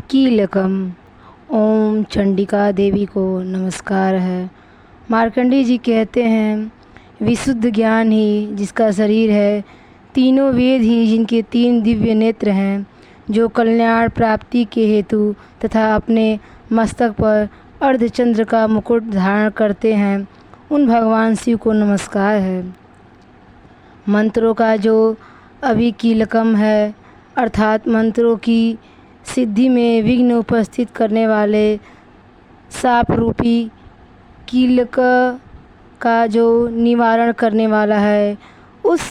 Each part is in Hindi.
कीलकम। ओम चंडिका देवी को नमस्कार है। मार्कंडेय जी कहते हैं, विशुद्ध ज्ञान ही जिसका शरीर है, तीनों वेद ही जिनके तीन दिव्य नेत्र हैं, जो कल्याण प्राप्ति के हेतु तथा अपने मस्तक पर अर्धचंद्र का मुकुट धारण करते हैं, उन भगवान शिव को नमस्कार है। मंत्रों का जो अभिकीलकम है, अर्थात मंत्रों की सिद्धि में विघ्न उपस्थित करने वाले साप रूपी कीलक का जो निवारण करने वाला है, उस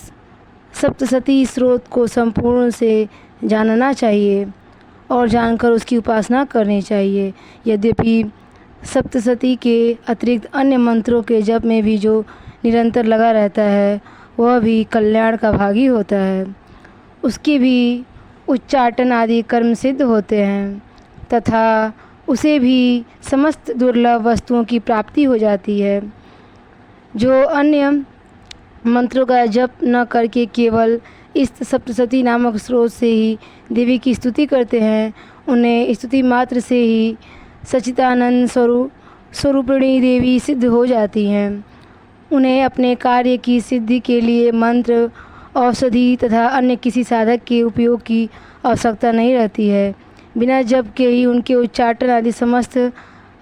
सप्तशती स्रोत को संपूर्ण से जानना चाहिए और जानकर उसकी उपासना करनी चाहिए। यद्यपि सप्तशती के अतिरिक्त अन्य मंत्रों के जप में भी जो निरंतर लगा रहता है, वह भी कल्याण का भागी होता है। उसके भी उच्चाटन आदि कर्म सिद्ध होते हैं तथा उसे भी समस्त दुर्लभ वस्तुओं की प्राप्ति हो जाती है। जो अन्य मंत्रों का जप न करके केवल इस सप्तशती नामक स्रोत से ही देवी की स्तुति करते हैं, उन्हें स्तुति मात्र से ही सच्चिदानंद स्वरूपिणी देवी सिद्ध हो जाती हैं। उन्हें अपने कार्य की सिद्धि के लिए मंत्र, औषधि तथा अन्य किसी साधक के उपयोग की आवश्यकता नहीं रहती है। बिना जप के ही उनके उच्चाटन आदि समस्त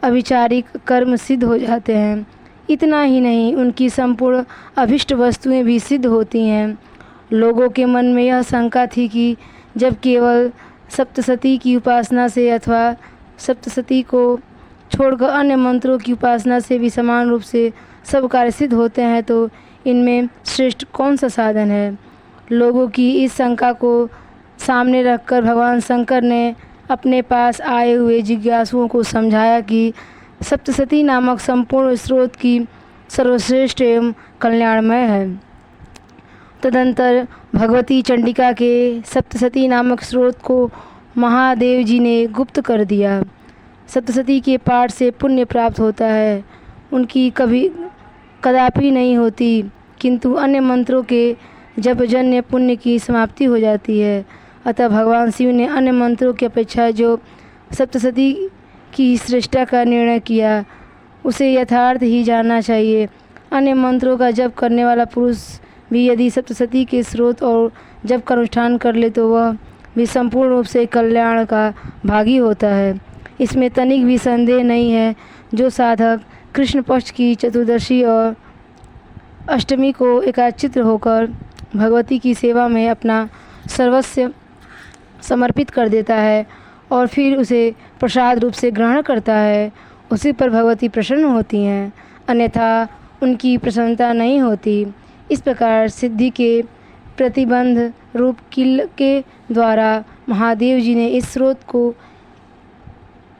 अभिचारिक कर्म सिद्ध हो जाते हैं। इतना ही नहीं, उनकी संपूर्ण अभिष्ट वस्तुएं भी सिद्ध होती हैं। लोगों के मन में यह शंका थी कि जब केवल सप्तशती की उपासना से अथवा सप्तशती को छोड़कर अन्य मंत्रों की उपासना से भी समान रूप से सब कार्य सिद्ध होते हैं, तो इनमें श्रेष्ठ कौन सा साधन है। लोगों की इस शंका को सामने रखकर भगवान शंकर ने अपने पास आए हुए जिज्ञासुओं को समझाया कि सप्तशती नामक संपूर्ण स्रोत की सर्वश्रेष्ठ एवं कल्याणमय है। तदंतर भगवती चंडिका के सप्तशती नामक स्रोत को महादेव जी ने गुप्त कर दिया। सप्तशती के पाठ से पुण्य प्राप्त होता है, उनकी कदापि नहीं होती, किंतु अन्य मंत्रों के जपजन्य पुण्य की समाप्ति हो जाती है। अतः भगवान शिव ने अन्य मंत्रों की अपेक्षा जो सप्तशती की श्रेष्ठता का निर्णय किया, उसे यथार्थ ही जानना चाहिए। अन्य मंत्रों का जप करने वाला पुरुष भी यदि सप्तशती के स्रोत और जप का अनुष्ठान कर ले, तो वह भी संपूर्ण रूप से कल्याण का भागी होता है। इसमें तनिक भी संदेह नहीं है। जो साधक कृष्ण पक्ष की चतुर्दशी और अष्टमी को एकाचित्र होकर भगवती की सेवा में अपना सर्वस्व समर्पित कर देता है और फिर उसे प्रसाद रूप से ग्रहण करता है, उसी पर भगवती प्रसन्न होती हैं, अन्यथा उनकी प्रसन्नता नहीं होती। इस प्रकार सिद्धि के प्रतिबंध रूप किल के द्वारा महादेव जी ने इस स्रोत को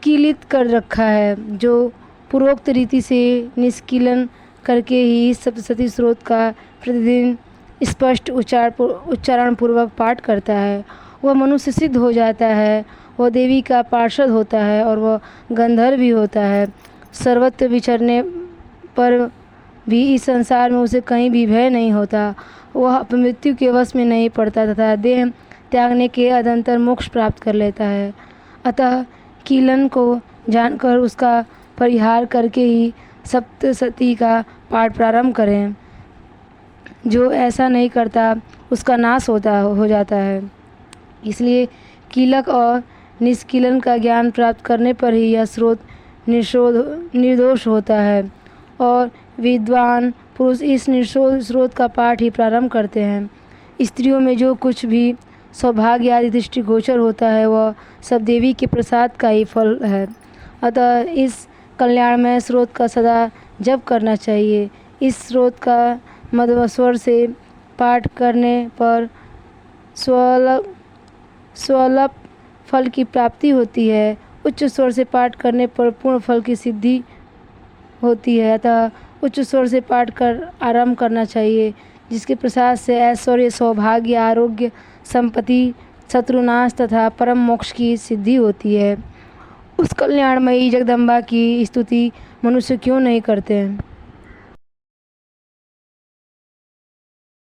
कीलित कर रखा है, जो पूर्वोक्त रीति से निष्कीलन करके ही इस सप्तशती स्रोत का प्रतिदिन स्पष्ट उच्चारण पूर्वक पाठ करता है, वह मनुष्य सिद्ध हो जाता है, वह देवी का पार्षद होता है और वह गंधर्व भी होता है। सर्वत्र विचरने पर भी इस संसार में उसे कहीं भी भय नहीं होता, वह मृत्यु के वश में नहीं पड़ता तथा देह त्यागने के अदंतर मोक्ष प्राप्त कर लेता है। अतः कीलन को जानकर उसका परिहार करके ही सप्तशती का पाठ प्रारंभ करें। जो ऐसा नहीं करता, उसका नाश हो जाता है। इसलिए कीलक और निष्कीलन का ज्ञान प्राप्त करने पर ही यह स्रोत निर्दोष होता है और विद्वान पुरुष इस निर्दोष स्रोत का पाठ ही प्रारंभ करते हैं। स्त्रियों में जो कुछ भी सौभाग्य आदि दृष्टिगोचर होता है, वह सब देवी के प्रसाद का ही फल है। अतः इस कल्याणमय स्रोत का सदा जप करना चाहिए। इस स्रोत का मध्य से पाठ करने पर स्वल्प फल की प्राप्ति होती है, उच्च स्वर से पाठ करने पर पूर्ण फल की सिद्धि होती है। अतः उच्च स्वर से पाठ कर आरंभ करना चाहिए, जिसके प्रसाद से ऐश्वर्य, सौभाग्य, आरोग्य, संपत्ति, शत्रुनाश तथा परम मोक्ष की सिद्धि होती है। उस कल्याणमयी जगदम्बा की स्तुति मनुष्य क्यों नहीं करते हैं।